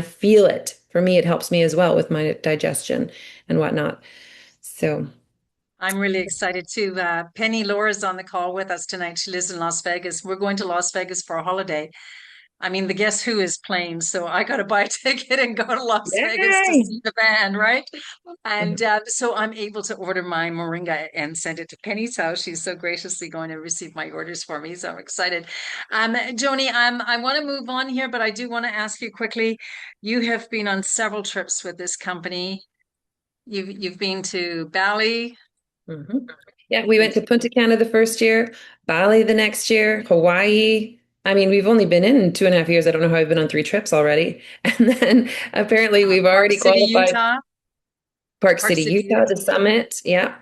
feel it. For me, it helps me as well with my digestion and whatnot. So I'm really excited too. Penny Laura's on the call with us tonight. She lives in Las Vegas. We're going to Las Vegas for a holiday. I mean, the Guess Who is playing, so I got to buy a ticket and go to Las Vegas to yay! see the band, right? And so I'm able to order my moringa and send it to Penny's house. She's so graciously going to receive my orders for me, so I'm excited. Joni, I want to move on here, but I do want to ask you quickly. You have been on several trips with this company. You've been to Bali. Mhm. Yeah, we went to Punta Cana the first year, Bali the next year, Hawaii. I mean, we've only been in 2.5 years. I don't know how I've been on 3 trips already. And then apparently we've Park already City, qualified Utah. Park Park City, City, Utah, the Utah. summit. Yeah.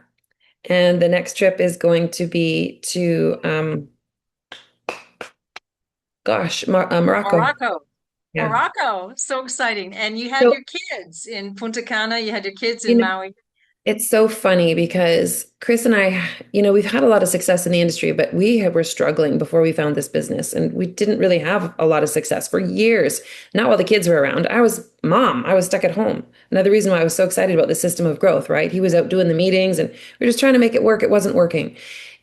And the next trip is going to be to, Morocco. Morocco. Yeah. Morocco. So exciting. And you had So, your kids in Punta Cana, you had your kids you in know, Maui. it's so funny because Chris and I, we've had a lot of success in the industry, but were struggling before we found this business. And we didn't really have a lot of success for years. Not while the kids were around. I was mom. I was stuck at home. Another reason why I was so excited about the system of growth, right? He was out doing the meetings and we were just trying to make it work. It wasn't working.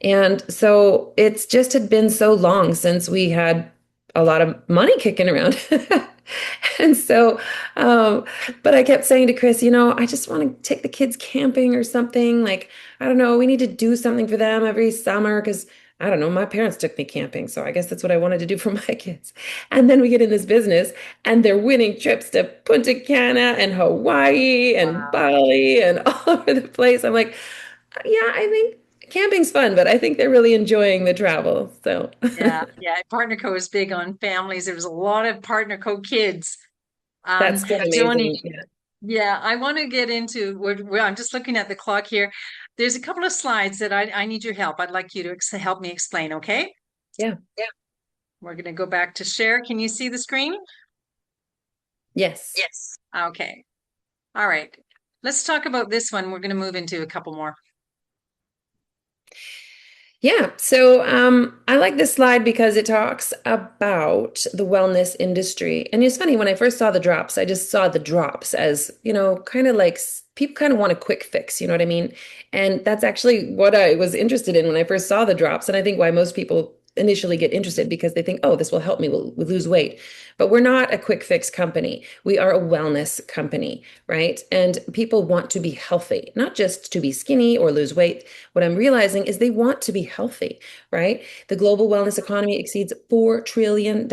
And so it's just had been so long since we had a lot of money kicking around. And so, but I kept saying to Chris, I just want to take the kids camping or something. Like, I don't know, we need to do something for them every summer because I don't know, my parents took me camping. So I guess that's what I wanted to do for my kids. And then we get in this business and they're winning trips to Punta Cana and Hawaii and Wow. Bali and all over the place. I'm like, yeah, I think camping's fun, but I think they're really enjoying the travel. So Yeah, yeah. Partner Co is big on families. There was a lot of Partner Co kids. that's been Joni, amazing. Yeah. yeah, I want to get into I'm just looking at the clock here. There's a couple of slides that I need your help. I'd like you to help me explain, okay? Yeah. Yeah. We're going to go back to share. Can you see the screen? Yes. Yes. Okay. All right. Let's talk about this one. We're going to move into a couple more. Yeah, so I like this slide because it talks about the wellness industry. And it's funny, when I first saw the drops, I just saw the drops as, kind of like people kind of want a quick fix, you know what I mean? And that's actually what I was interested in when I first saw the drops. And I think why most people initially get interested because they think, oh, this will help me lose weight. But we're not a quick fix company. We are a wellness company, right? And people want to be healthy, not just to be skinny or lose weight. What I'm realizing is they want to be healthy, right? The global wellness economy exceeds $4 trillion.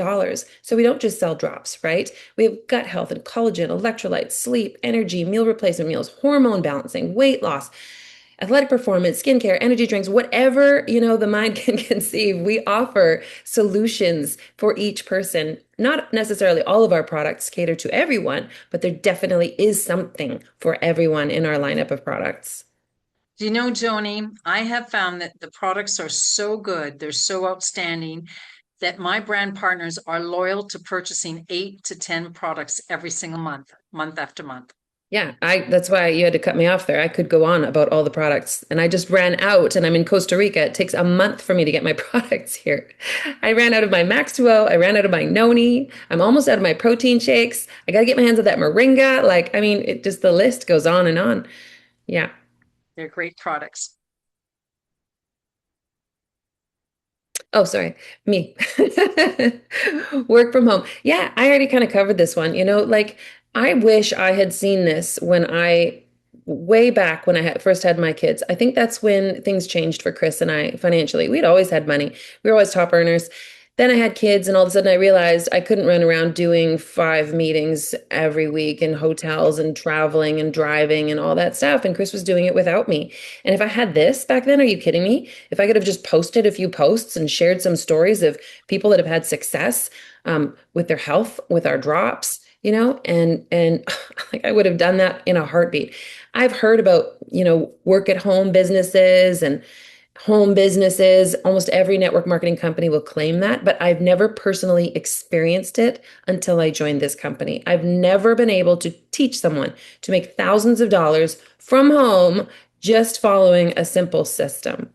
So we don't just sell drops, right? We have gut health and collagen, electrolytes, sleep, energy, meal replacement meals, hormone balancing, weight loss, athletic performance, skincare, energy drinks, whatever, the mind can conceive. We offer solutions for each person. Not necessarily all of our products cater to everyone, but there definitely is something for everyone in our lineup of products. Do you know, Joni, I have found that the products are so good, they're so outstanding that my brand partners are loyal to purchasing 8 to 10 products every single month, month after month. Yeah, that's why you had to cut me off there. I could go on about all the products and I just ran out and I'm in Costa Rica. It takes a month for me to get my products here. I ran out of my Maxwell. I ran out of my Noni. I'm almost out of my protein shakes. I got to get my hands on that moringa. The list goes on and on. Yeah. They're great products. Oh, sorry, me. Work from home. Yeah, I already kind of covered this one. I wish I had seen this way back when I first had my kids. I think that's when things changed for Chris and I financially. We'd always had money. We were always top earners. Then I had kids, and all of a sudden I realized I couldn't run around doing 5 meetings every week in hotels and traveling and driving and all that stuff. And Chris was doing it without me. And if I had this back then, are you kidding me? If I could have just posted a few posts and shared some stories of people that have had success with their health, with our drops, and like I would have done that in a heartbeat. I've heard about, work at home businesses and home businesses. Almost every network marketing company will claim that, but I've never personally experienced it until I joined this company. I've never been able to teach someone to make thousands of dollars from home just following a simple system.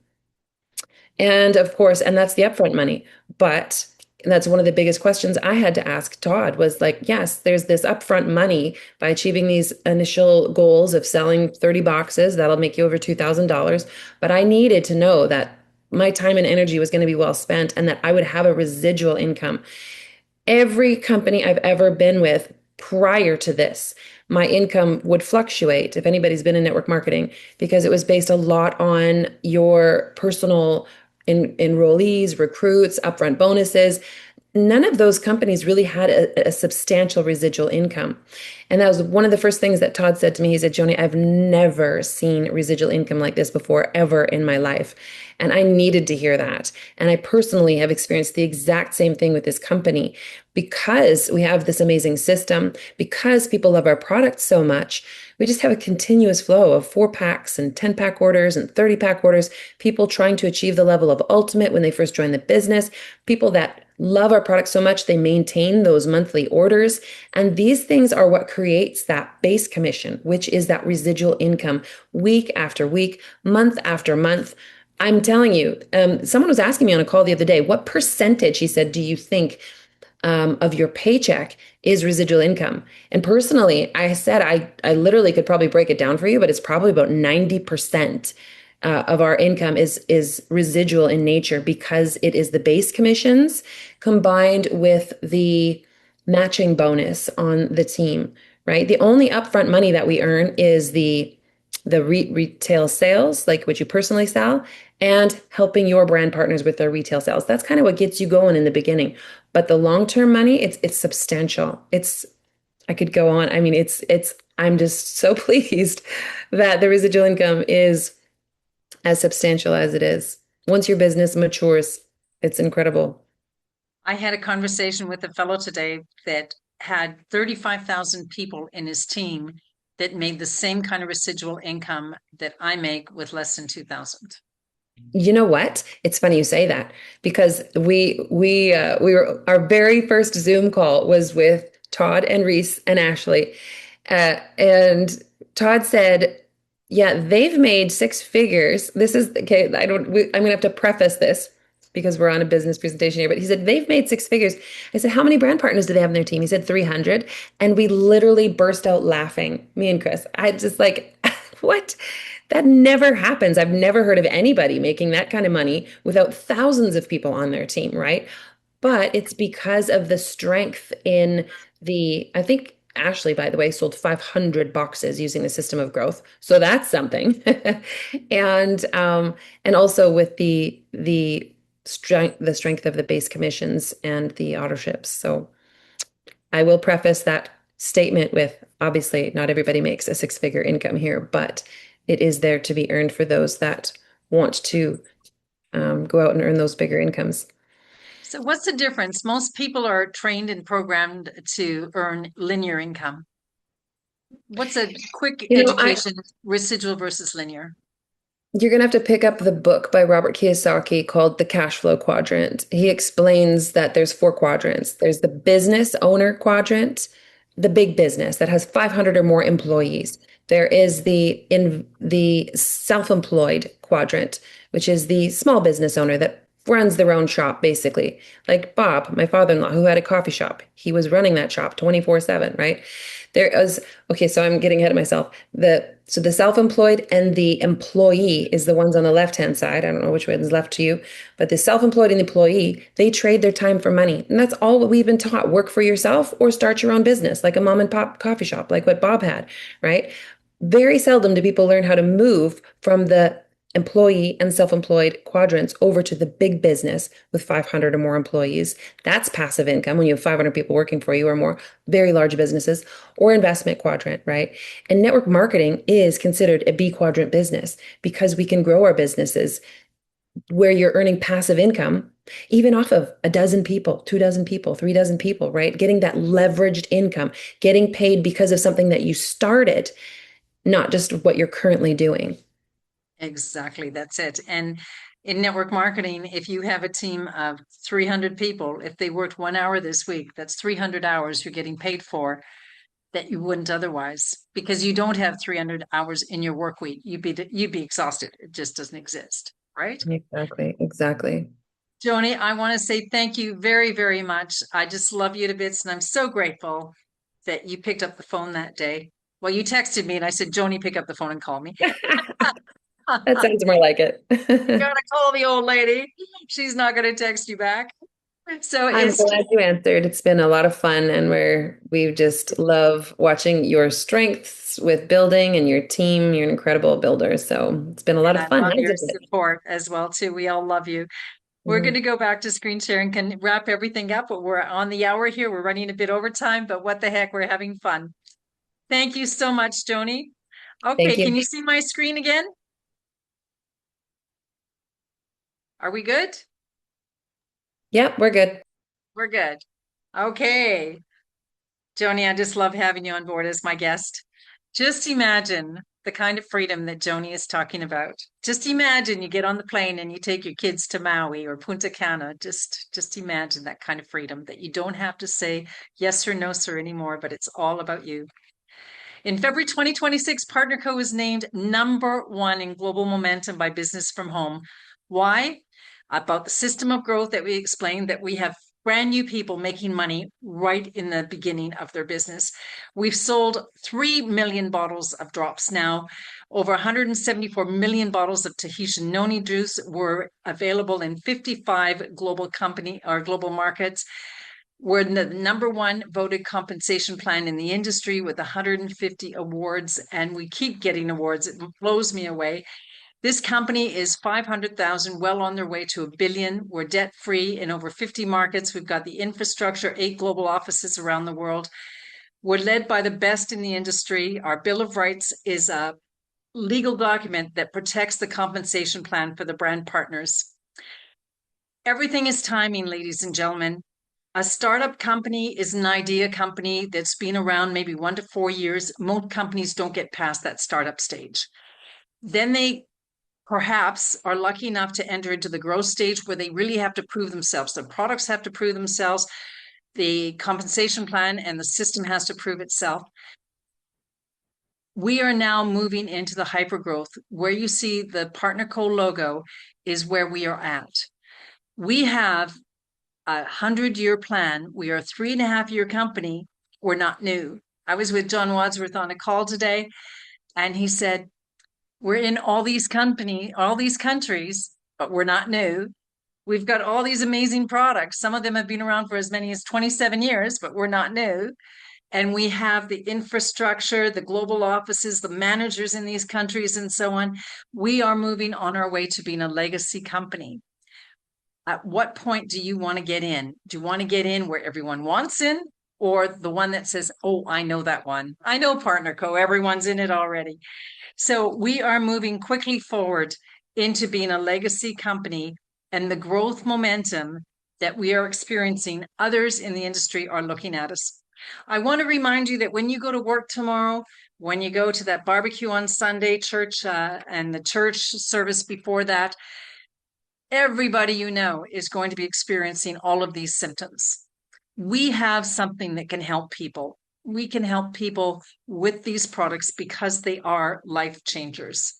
And of course, and that's the upfront money. But that's one of the biggest questions I had to ask Todd was like, yes, there's this upfront money by achieving these initial goals of selling 30 boxes. That'll make you over $2,000. But I needed to know that my time and energy was going to be well spent and that I would have a residual income. Every company I've ever been with prior to this, my income would fluctuate, if anybody's been in network marketing, because it was based a lot on your personal enrollees, recruits, upfront bonuses. None of those companies really had a substantial residual income. And that was one of the first things that Todd said to me. He said, Joni, I've never seen residual income like this before, ever in my life. And I needed to hear that. And I personally have experienced the exact same thing with this company because we have this amazing system, because people love our product so much. We just have a continuous flow of 4-packs and 10-pack orders and 30-pack orders, people trying to achieve the level of ultimate when they first join the business, people that love our product so much they maintain those monthly orders. And these things are what creates that base commission, which is that residual income week after week, month after month. I'm telling you, someone was asking me on a call the other day, what percentage, he said, do you think of your paycheck is residual income? And personally, I said I literally could probably break it down for you, but it's probably about 90% of our income is residual in nature because it is the base commissions combined with the matching bonus on the team, right? The only upfront money that we earn is the retail sales, like what you personally sell, and helping your brand partners with their retail sales. That's kind of what gets you going in the beginning. But the long-term money, it's substantial. I could go on. I mean, I'm just so pleased that the residual income is as substantial as it is. Once your business matures, it's incredible. I had a conversation with a fellow today that had 35,000 people in his team that made the same kind of residual income that I make with less than 2,000. You know what? It's funny you say that because we were our very first Zoom call was with Todd and Reese and Ashley, and Todd said, "Yeah, they've made 6 figures." This is okay. I'm gonna have to preface this because we're on a business presentation here. But he said they've made 6 figures. I said, "How many brand partners do they have in their team?" He said 300, and we literally burst out laughing. Me and Chris. I just like, what? That never happens. I've never heard of anybody making that kind of money without thousands of people on their team, right? But it's because of the strength in I think Ashley, by the way, sold 500 boxes using the system of growth. So that's something. And also with the strength of the base commissions and the autoships. So I will preface that statement with obviously not everybody makes a 6-figure income here, but it is there to be earned for those that want to go out and earn those bigger incomes. So what's the difference? Most people are trained and programmed to earn linear income. What's a quick education, residual versus linear? You're going to have to pick up the book by Robert Kiyosaki called The Cash Flow Quadrant. He explains that there's 4 quadrants. There's the business owner quadrant, the big business that has 500 or more employees. There is the self-employed quadrant, which is the small business owner that runs their own shop, basically. Like Bob, my father-in-law, who had a coffee shop. He was running that shop 24/7, right? Okay, so I'm getting ahead of myself. So the self-employed and the employee is the ones on the left-hand side. I don't know which one is left to you, but the self-employed and the employee, they trade their time for money. And that's all what we've been taught. Work for yourself or start your own business, like a mom and pop coffee shop, like what Bob had, right? Very seldom do people learn how to move from the employee and self-employed quadrants over to the big business with 500 or more employees. That's passive income when you have 500 people working for you or more, very large businesses, or investment quadrant, right? And network marketing is considered a B quadrant business because we can grow our businesses where you're earning passive income, even off of a dozen people, 2 dozen people, 3 dozen people, right? Getting that leveraged income, getting paid because of something that you started, not just what you're currently doing. Exactly, that's it. And in network marketing, if you have a team of 300 people, if they worked 1 hour this week, that's 300 hours you're getting paid for. that you wouldn't otherwise, because you don't have 300 hours in your work week. You'd be exhausted. It just doesn't exist, right? Exactly. Exactly. Joni, I want to say thank you very, very much. I just love you to bits, and I'm so grateful that you picked up the phone that day. Well, you texted me, and I said, Joni, pick up the phone and call me. That sounds more like it. Gotta call the old lady. She's not going to text you back. So I'm it's glad you answered. It's been a lot of fun, and we just love watching your strengths with building and your team. You're an incredible builder. So it's been a lot and of I fun, love your hasn't it? support as well too. We all love you. We're going Mhm. to go back to screen sharing, can wrap everything up, but we're on the hour here. We're running a bit over time, but what the heck, we're having fun. Thank you so much, Joni. Thank Okay, you. can you see my screen again? Are we good? Yep, we're good. We're good. Okay. Joni, I just love having you on board as my guest. Just imagine the kind of freedom that Joni is talking about. Just imagine you get on the plane and you take your kids to Maui or Punta Cana. Just imagine that kind of freedom that you don't have to say yes or no, sir, anymore, but it's all about you. In February 2026, PartnerCo was named #1 in global momentum by Business from Home. Why? About the system of growth that we explained, that we have brand new people making money right in the beginning of their business. We've sold 3 million bottles of drops now. Over 174 million bottles of Tahitian noni juice were available in 55 global markets. We're the #1 voted compensation plan in the industry with 150 awards, and we keep getting awards. It blows me away. This company is 500,000, well on their way to $1 billion. We're debt free in over 50 markets. We've got the infrastructure, 8 global offices around the world. We're led by the best in the industry. Our Bill of Rights is a legal document that protects the compensation plan for the brand partners. Everything is timing, ladies and gentlemen. A startup company is an idea company that's been around maybe 1 to 4 years. Most companies don't get past that startup stage. Then they perhaps are lucky enough to enter into the growth stage where they really have to prove themselves. The products have to prove themselves. The compensation plan and the system has to prove itself. We are now moving into the hypergrowth. Where you see the PartnerCo logo is where we are at. We have a 100-year plan. We are a 3.5-year company. We're not new. I was with John Wadsworth on a call today, and he said, we're in all these countries, but we're not new. We've got all these amazing products. Some of them have been around for as many as 27 years, but we're not new. And we have the infrastructure, the global offices, the managers in these countries, and so on. We are moving on our way to being a legacy company. At what point do you want to get in? Do you want to get in where everyone wants in, or the one that says, oh, I know that one. I know PartnerCo. Everyone's in it already. So we are moving quickly forward into being a legacy company, and the growth momentum that we are experiencing, others in the industry are looking at us. I want to remind you that when you go to work tomorrow, when you go to that barbecue on Sunday, church and the church service before that, everybody you know is going to be experiencing all of these symptoms. We have something that can help people. We can help people with these products because they are life changers.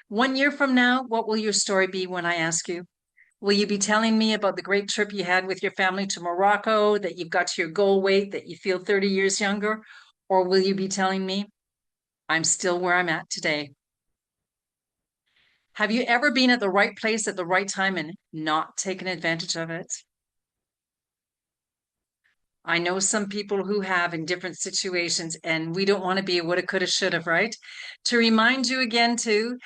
1 year from now, what will your story be when I ask you? Will you be telling me about the great trip you had with your family to Morocco, that you've got to your goal weight, that you feel 30 years younger? Or will you be telling me, I'm still where I'm at today? Have you ever been at the right place at the right time and not taken advantage of it? I know some people who have in different situations, and we don't want to be a woulda, coulda, shoulda, right? To remind you again, too,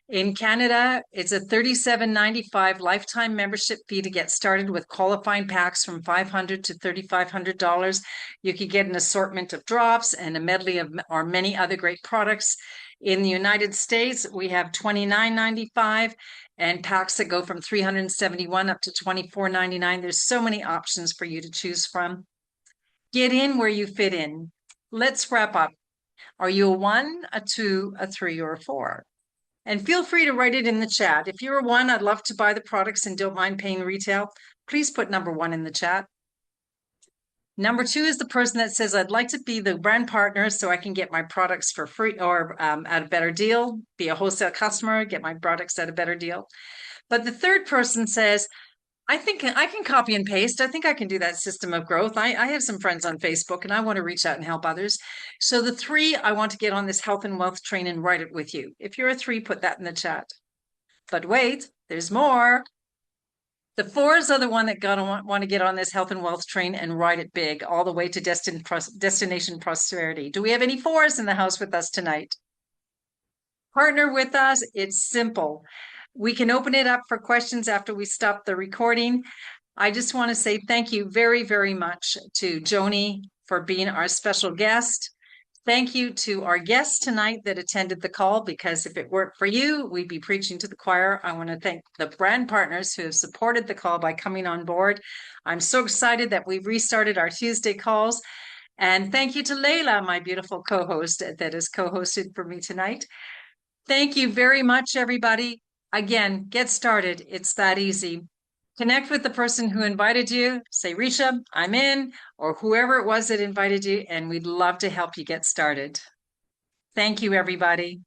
in Canada, it's a $37.95 lifetime membership fee to get started with qualifying packs from $500 to $3,500. You could get an assortment of drops and a medley of or many other great products. In the United States, we have $29.95 and packs that go from $371 up to $24.99. There's so many options for you to choose from. Get in where you fit in. Let's wrap up. Are you a 1, a 2, a 3, or a 4? And feel free to write it in the chat. If you're a 1, I'd love to buy the products and don't mind paying retail. Please put #1 in the chat. Number 2 is the person that says, I'd like to be the brand partner so I can get my products for free or at a better deal, be a wholesale customer, get my products at a better deal. But the third person says, I think I can copy and paste. I think I can do that system of growth. I have some friends on Facebook and I want to reach out and help others. So the 3, I want to get on this health and wealth train and write it with you. If you're a 3, put that in the chat. But wait, there's more. The 4s are the one that want to get on this health and wealth train and ride it big all the way to destination prosperity. Do we have any 4s in the house with us tonight? Partner with us. It's simple. We can open it up for questions after we stop the recording. I just want to say thank you very, very much to JONI for being our special guest. Thank you to our guests tonight that attended the call, because if it weren't for you, we'd be preaching to the choir. I want to thank the brand partners who have supported the call by coming on board. I'm so excited that we've restarted our Tuesday calls. And thank you to Layla, my beautiful co-host that has co-hosted for me tonight. Thank you very much, everybody. Again, get started. It's that easy. Connect with the person who invited you. Say, Risha, I'm in, or whoever it was that invited you, and we'd love to help you get started. Thank you, everybody.